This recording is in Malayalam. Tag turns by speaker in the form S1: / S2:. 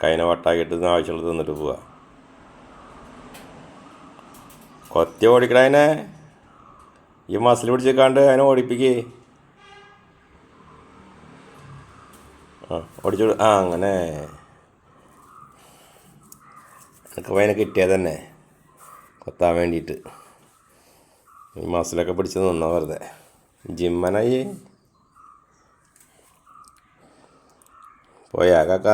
S1: കൈനെ വട്ടാക്കിയിട്ട് ആവശ്യമുള്ളത് തിന്നിട്ട് പോവാ. കൊത്തി ഓടിക്കണതിനെ ഈ മസിൽ പിടിച്ചിക്കാണ്ട് അതിനെ ഓടിപ്പിക്കേ. ഓടിച്ചു അങ്ങനെ എനിക്ക് അതിനെ കിട്ടിയത് തന്നെ കൊത്താൻ വേണ്ടിയിട്ട്. ഈ മസിലൊക്കെ പിടിച്ച് നിന്നാ വെറുതെ ജിമ്മനായി പോയാ കാക്ക.